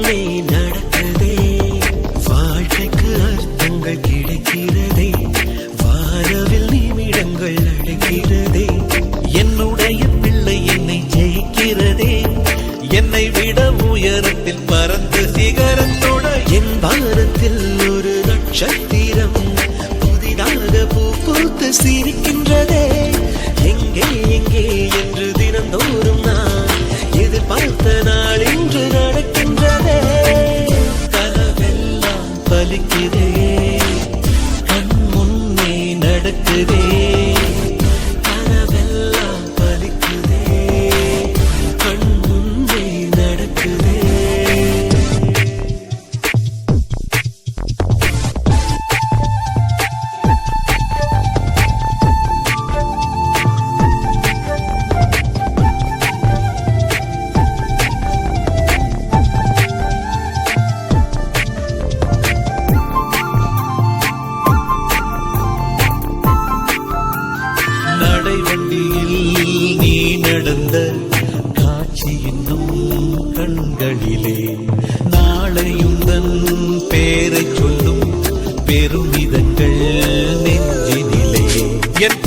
முன்னே நடக்குதே, வாழ்க்கைக்கு அர்த்தங்கள் கிடைக்கிறதே, வாரவில் நிமிடங்கள் அடைக்கிறதே, என்னுடைய பிள்ளை என்னை ஜெயிக்கிறதே, என்னை விட உயரத்தில் பறந்து சிகரத்தோட என் வாரத்தில் ஒரு நட்சத்திரம் புதிதாக பூ பூத்து சிரிக்கின்றதே. எங்கே எங்கே என்று தினந்தோறும் நான் எதிர்பார்த்த நாள் இன்று நடக்கின்றதே. கனவெல்லாம் பலிக்குதே, கண் முன்னே நடக்குதே, கனவெல்லாம் பலிக்குதே, கண் முன்னே நடக்குதே. நடைவண்டியில் நீ நடந்த காட்சி இன்னும் கண்களிலே, நாளையுந்தன் பேரை சொல்லும் பெருமிதங்கள் நெஞ்சினிலே. என்